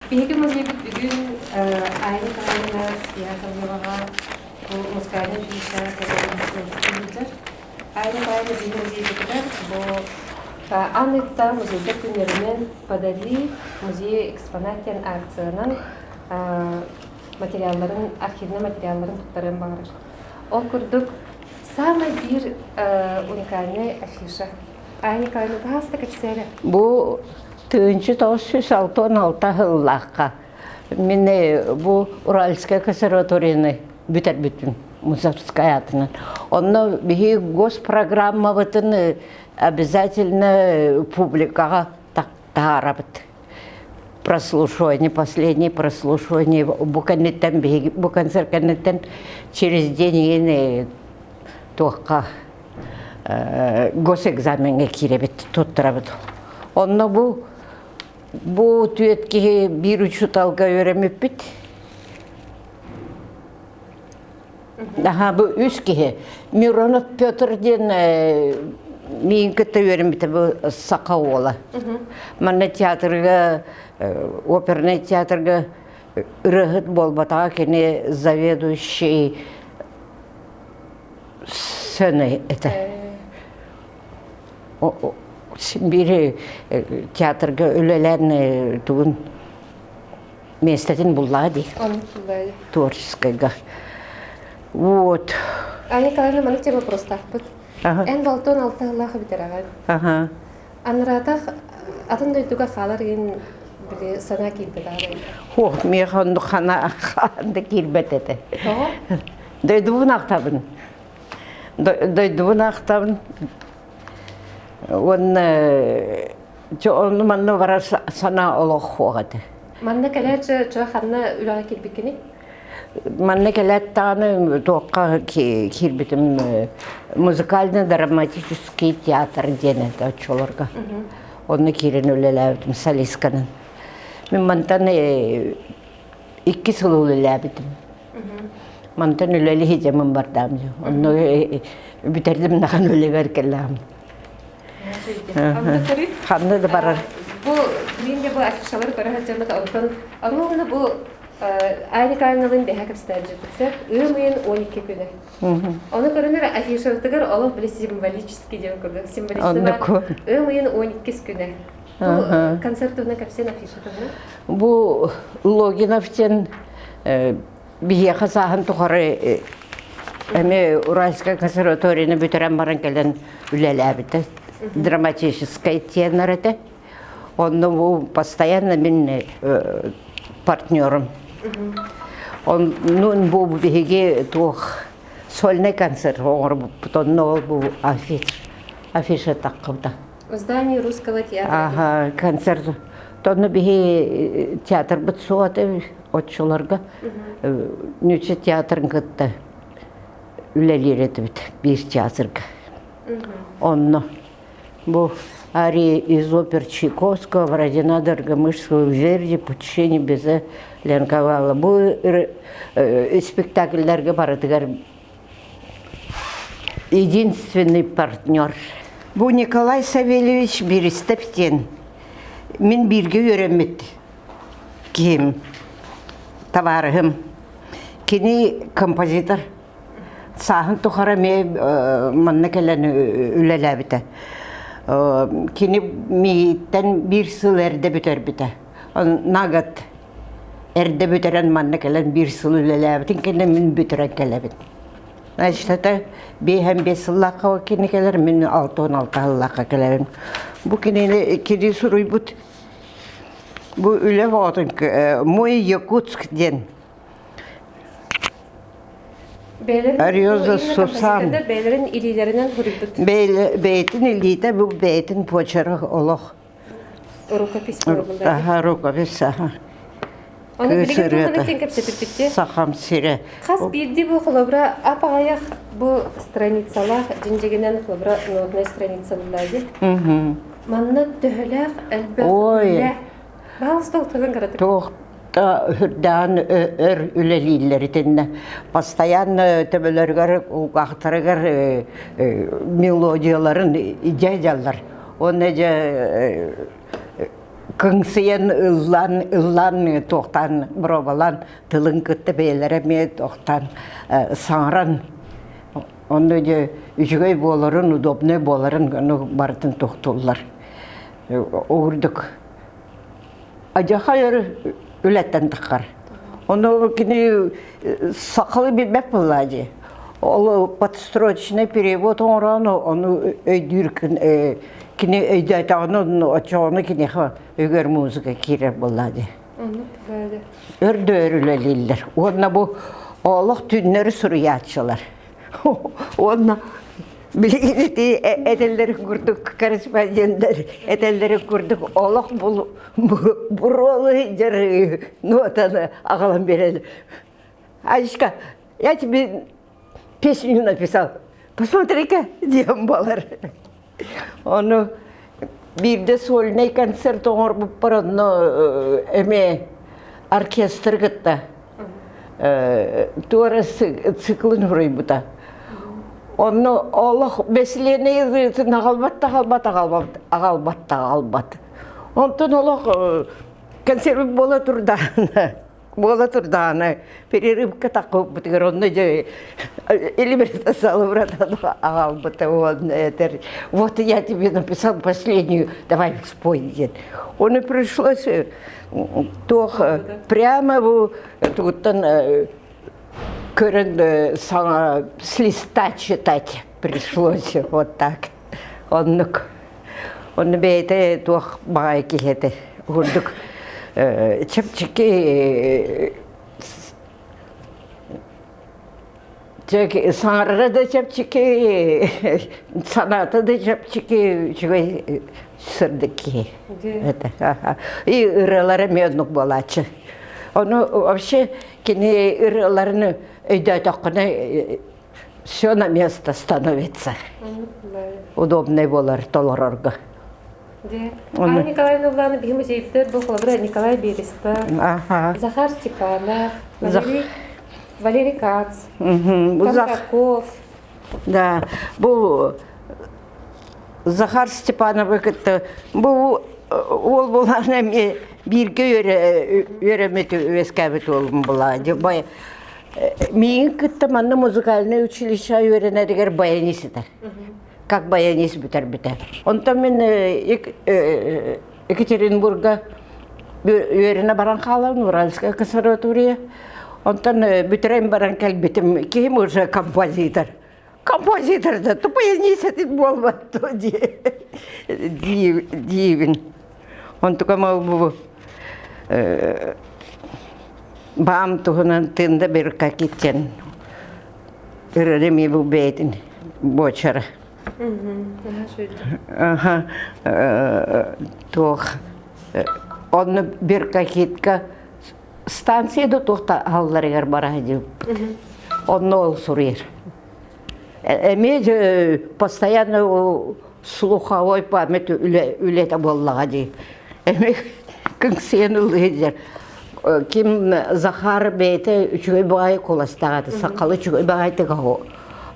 Биһиги музейбит бүгүн айны кайына ясалгыбага бу музыкальный жиша кадалар. Айны кайына биһиги музейбитер бу анытта музейдер күннеринен подари музей экспонаттен акциянын материалларын, архивный материалларын туттарын багырыр. Ол курдук самый бир уникальный афиша. Айны кайына басты качсары. Бу 1916 жыллаққа мен бұл Уральская консерваторияны бүтер бүтін Мусоргская атынан. Онны бихи госпрограмма бытын обязательно публикаға тағарабыт. Прослушивание, последнее прослушивание. Бұл концертканеттен через день тоққа госэкзаменге киребет, тоттырабыт. Онны бұл түйетке бір учуталға өремеп бит. Бұл үз кеге. Миронов Петрден мен күтті өремет бұл сақа ола. Манна театрға, оперный театрға үрігіт болбатаға кені заведующий сөні еті. Бири театрга өлелен тугун местетін бұллады. Творческайга. Вот. Ани каланы маны тема просто акпыт. Эн балтон алты Аллахы битераган. Анратах атын дойдуга халар ген биле сана кирбет агай. Хох, мен ханды ханды кирбет эте. Дойдуун актабын. Дойдуун актабын. Оны манны бара сана олық хоғады. Манны кәләт жа ханна үлаға кирбеккені? Манны кәләт тағаны тоққа кирбетім музыкально-драматический театр денеді очоларға. Оны кирен өлеләбітім солистканын. Мен мантан 2 сыл өлеләбітім. Мантан өлелі хетемін бардам. Оны бүтердім наған өлегер кәләм. Ханны да барар. Бу менде бу афишалар көрәһә җәмәт алтын. Арыгына бу айны кайнылын бәһәкәп стәҗә күрсә, өмәен 12 көне. Аны көрәнер афишалар алып биле символический дип күрдек. Символический. Өмәен 12 көне. Бу концертына капсен афишалар. Бу Логиновтен бие хасахан тухары эме Уральская консерваторияны бүтерән баран келен үләләбите. Драматическая тенор это. Он постоянно мен партнером. Он был беги тух сольный концерт, он был афиша такого. В здании русского театра. Ага, концерт. Он беги театр бытсуаты отчуларга. Нюче театрын кытты. Үлелер етібіт, бір театрга. Он был ария из опер Чайковского, Бородина, Доргомышского, Верди, Пучини, Безе, Ленковала. Был спектакльдерге баратыгар единственный партнер. Был Николай Савельевич Берестовтен. Мен бирге өремет кем товарым. Кені композитор. Сахын тухара ме манна келен үлеләбите. Кини миттен bir сыл әрде бүтер біте. Нагат әрде бүтерен манна келен bir сыл үлеләбітін кені мен бүтерен келебін. Әштәті бейхем 5 сыллаққа кені келер, мен 6-16 сыллаққа келебін. Бұ кені сұруй бұд. Бұ үлі бағытын мой Якутск ден. Арьоза Сусан. Бейлерин илилеринен хурибут. Бейтин илиде bu beytin почерк олох. Рукопись булды. Ага, рукопись. Аны билген булды теңкеп сепетте. Сахам сире. Хас бирди бу хлобра апаяк бу страницалар динжегенен хлобра нотная страница булды. Манны төһөләк әлбәттә. Балстол төгөн каратыр. Hürdan ülelilleri tenne. Постоянно töbelörger, uqaqtırıgar melodiyaların icadallar. O nece Кыңсыян ыллан тоқтан бұрабалан тылын күтті бейлері ме тоқтан саңыран. Оны де үшігей боларын, удобный боларын бартын тоқтулар. Оғырдық. Ажақа өрі үләттен таққар. Оны кені сақылы білмек болады. Ол подстрочный перевод оңыраны, оны өйдіркін, кені өйдәйтағыны, очағыны кені өгер музыка керер болады. Өрді өрілелілер. Онына бұл олық түннері сұриятшылар. Онына білгенеті әтелері күрдік, корреспонденттер әтелері күрдік, олық бұл олы жары нотаны ағалам берелі. Анечка, я тебе песню написал. Посмотри-ка, дем балар. Оны бирде сольный концерт оңыр бұп барадны әме оркестр гытта. Туара циклынұрай бұта. Оны олық бәсілені езетін ағалбат. Онтын олық консерві бола тұрданы. Бола тұрданы. Перерывка тақып бұтығыр. Оны же элементті салып ратаны ағалбаты. Вот я тебе написал последнюю. Давай спой, дед. Оны пришлось прямо туттан көрін саңа с листа читать пришлось. Вот так. Оны бейті тоқ бағай келеді. Үрдік чепчики саңыры да чепчики, санаты да чепчики жүгей сырдыки. И ырылары меднук болачы. Оны вообще кені ырыларыны өйді тоқыны все на место становится. Удобный болар толорорга. Анна Николаевна Влана бігім жейптер, бұл қолабыра Николай Берестов, Захар Степанов, Валерий Кац, Кондраков. Да, бұл Захар Степанов бұл ол болғаны бірге өреметі өскәбіт олым болады. Мен күтті манны музыкальный училище өрене баянисіді. Как баянист бітер. Онтан мен Екатеринбурга өрене баран қалам, Уральская консерватория. Онтан бүтерен баран кәлбетім, кейім уже композитор. Композитор да, то баянист әтін болмады дейбін. Онтан бұл баам тұғынан тында бір кәкеттен үрене бұл бәйтін бочара. Оны бір кәкетка станцияда тоқта алларығар бара деп. Оны ол сұрыр. Әме постоянно слуховой память үлеті боллаға деп. Әме күңсен ұлғыдер. Ким Захар бейті үчігой бағай қоластағады. Сақалы үчігой бағайды қау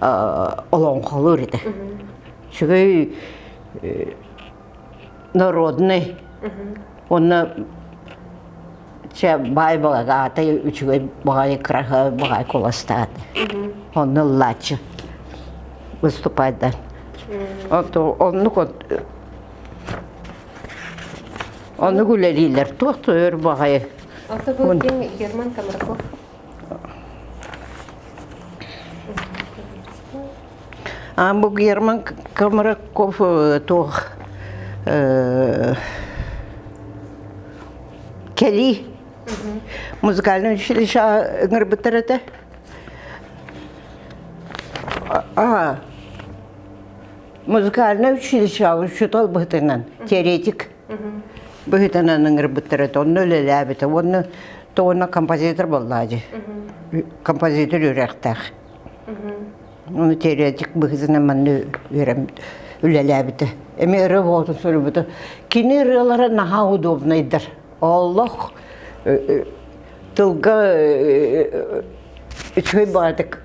олон қолыр еді. Үчігой народный. Оны бай бағағаты үчігой бағай қырағы бағай қоластағады. Оны лачы выступайды. Оны күлелейлер. Тоқты өр бағай. Аты бұл Герман Комарков. Бұл Герман Комарков тоқ Кели музыкальный училище ыңыр бітіреді. Музыкальный училище учетал бұғытынан, теоретик. Бұғытынан ыңыр бітіреді, оны өлелі әбіті, оны тоғына композитор болады. Композитор үрәқтақ. Оны теоретик бұғытынан мәні өлелі әбіті. Әме ұры болтын сөрі бұты. Кені ұрылары наға удобнайдыр. Аллах тылға үшкөй бағадық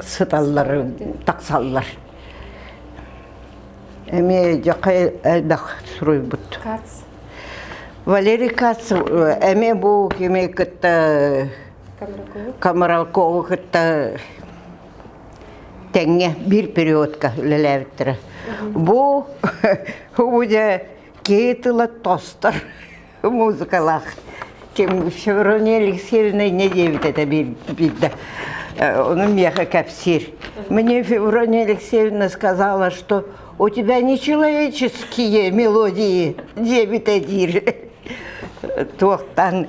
сыталлары, тақсаллар. Әме жақай әлдақ сұрой бұт. Кац. Валерий Кац, эме бу кеме кытта Камаралкова кытта теңе бир периодка үлеләвиттер. Бу уже кейтыла тостар музыкалах. Кем Феврония Алексеевна не девит это бирде. Он меха капсир. Мне Феврония Алексеевна сказала, что у тебя нечеловеческие мелодии, дебит-эдир. Тохтан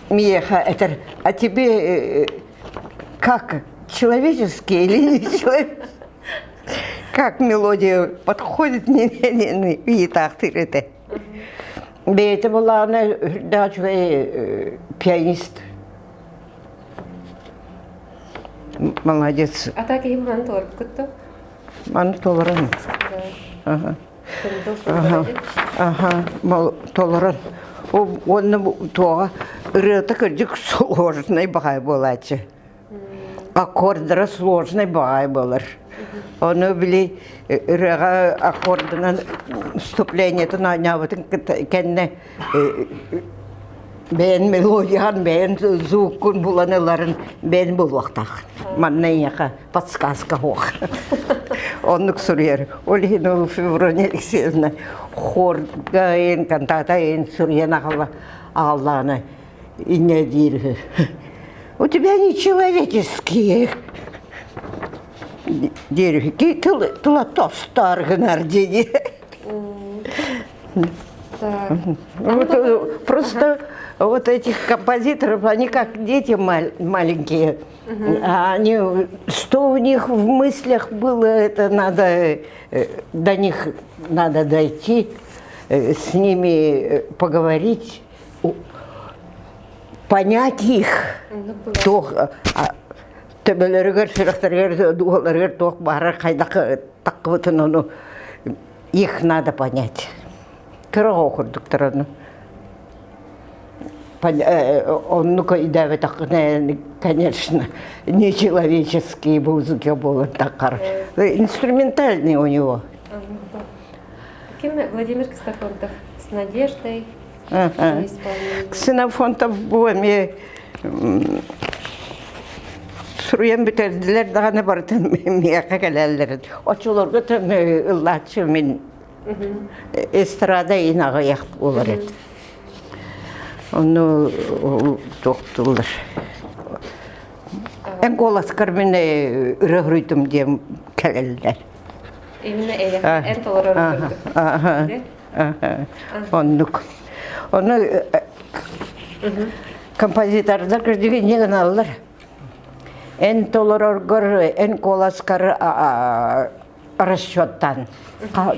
меха, это, а тебе как, человеческие или не человеческие? Как мелодия подходит, не так ты это. Это была она, да, пианист. Молодец. А так и ман толор кутто? Ман толоран. Ага. Ага, толоран. Он то это кырдык сложный бай болачы. Аккордары сложный бай болар. Он били аккордынан вступление-то нанял вот кенне ben мелодиян, ben звукун буланаларын ben бул вактах. Маннаяка подсказка хох. Он сурьер. Ольгина Феврония Алексеевна хорга ен кантата ен сурьена Аллана и не дир. У тебя нечеловеческие деревья. Тула то старый нардини. Вот, просто вот этих композиторов, они как дети маленькие. Они, что у них в мыслях было, это надо, до них надо дойти, с ними поговорить, понять их. Их надо понять. Он, ну-ка, и да, конечно, нечеловеческие музыки были такар. Инструментальный у него. Владимир Ксенофонтов с надеждой. Ксенофонтов был мне суруян битердилер даганы бартын мияка келелер. Очуларга тем ыллачы мен эстрада инагаяк болар еді. Onu doktorlar. En kolaskar mene ürehrytüm diye keldiler. Emine en doğru Onu kompozitörler kırdığı ne kanallar. En tolerorgor, en kolaskar расчеттан.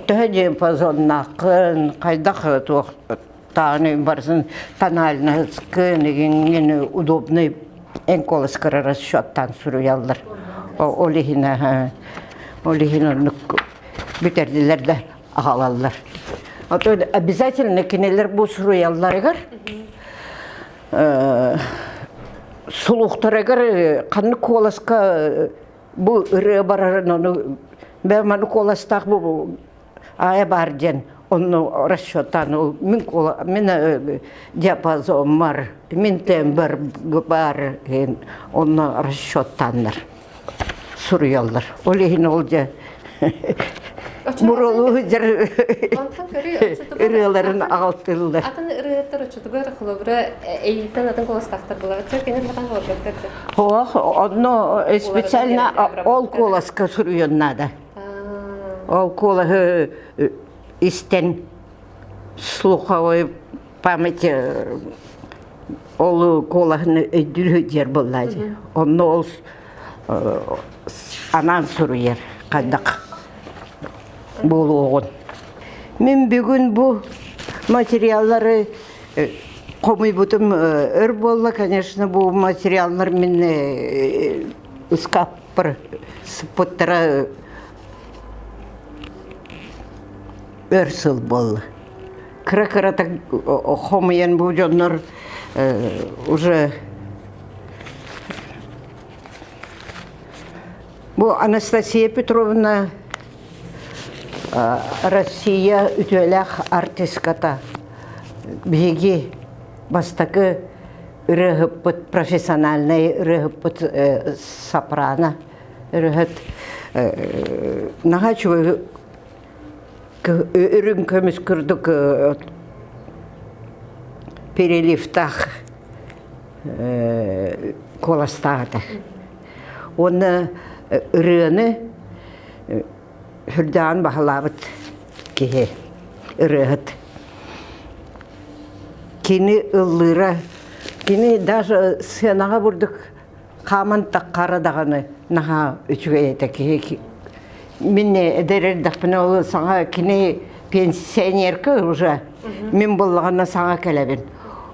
Töhce pazonnakın, kaydak tuğ Таны барсын тонально скынеген удобный энколоскара расчеттан суруяллар. Олихина битердилер да агалаллар. Обязательно кинелер бу суруялларыгар. Сулуктарыгар канны колоска бу ыры барарын onu ben manu kolastaq bu aya bardен. Он расчетан, мен диапазон бар, мен тембр бар, он расчеттандар, суруялдар. Олегин олжа бурулу жер ырыларын алтылдар. Атын ырыттар учутугар хлобра эйтен атын колостактар була. Чекенер матан колостактар. Одно специально ол колоска суруян надо. Ол колы истен слуховой память ол колахны дүрүдер буллады. Онны ол анан суруер кадак болугун. Мен бүгүн бу материаллары комуй бутум өр болла, конечно, бу материаллар мен скаппыр споттара örсыл бол. Кракарата хомиян бу жоннор уже бу Анастасия Петровна Россия ütөлөх артистката биги бастакы рыгыппыт профессиональный рыгыппыт сопрано рыгыт нагачу үрүм көмүс күрдүк переливтах коластагы оны ырыны хүрдән бахалабыт кие ырыгыт кини ыллыра кини даже сенага бурдук каман таккары даганы наха үчүгө этеки минне эдерердакпын ол саңа кини пенсионерка уже мен боллагана саңа келебин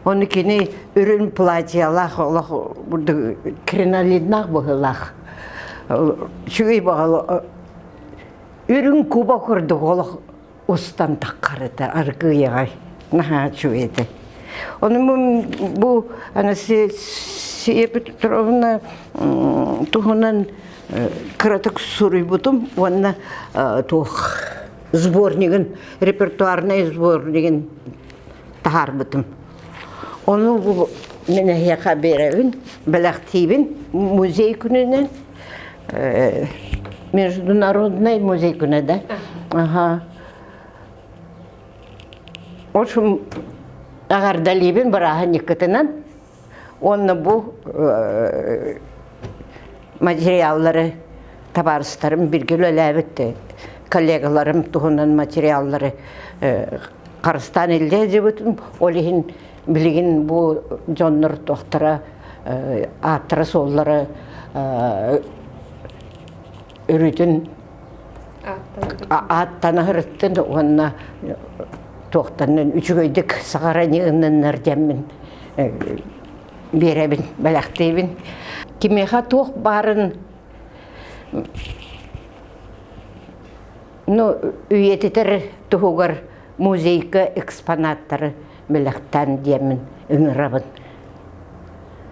оны кини үрүн платьялах олох бурдук кринолиннах быгылах чугай багалы үрүн куба көрдүк олох устан таккарыты аргыягай наха чугайты оны бу ана Сия Петровна тухунан краток сурыйбутум онна тух сборнигин репертуарный сборнигин тахарбытым оны бу мене яка беребин белактибин музей күнүнөн международный музей күнү да ага ошум агардалибин бараха никытынан онны бу материаллары табарыстарым биргеле элебитти коллегаларым тухунан материаллары Карыстан элде жебитим олихин билигин бу жоннор тохтара аттара соллары үрүтүн аттана хырыттын онна тохтанын үчүгөйдүк сагараныгынын нардемин беребин балактыбин кимеха тох барын ну үйетитер тухугар музейка экспонаттары балактан демин ыңырабын.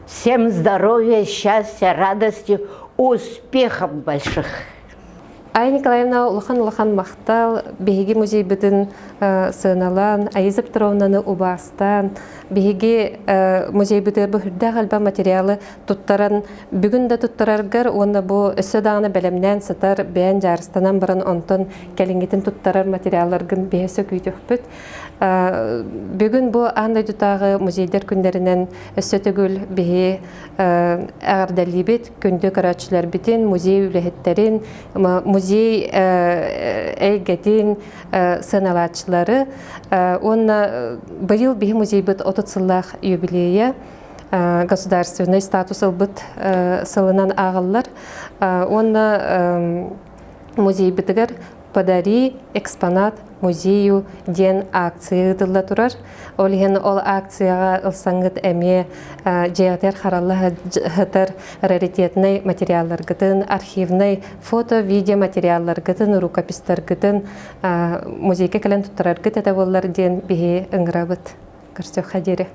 Всем здоровья, счастья, радости, успехов больших. Ая Николаевна улахан мақтал, беги музей бүтін сыналан, Айза Петровнаны убастан, беги музей бүтер бүхірді қалба материалы туттаран, бүгін да туттараргар, онда бұл өсі дағына бәлемнен сатар, бән жарыстанан баран онтын кәлінгетін туттарар материалларгын бәйесі күйдік бүт. Бүгін бұл аңдай тұтағы музейдер күндерінен өсі түгіл бейі ағардалі бет, күнді қарачылар бітін, музей үліхеттерін, музей әйгетін сыналатчылары. Онна бұйыл бейі музей бұд 30-сыллақ юбилея, государственный статус бұд сылынан ағылар. Онна музей бітігер «Подари экспонат музею» ден акция дылла турар. Ол акцияға ылсаңғыт әме жеғатер қаралла ғытар раритетный материаллар гытын, архивный фото-видео материаллар гытын, рукопистар гытын, музейке кәлін тұттарар гыт әді болар ден бейі ұңғырабыт. Көрсек қадері.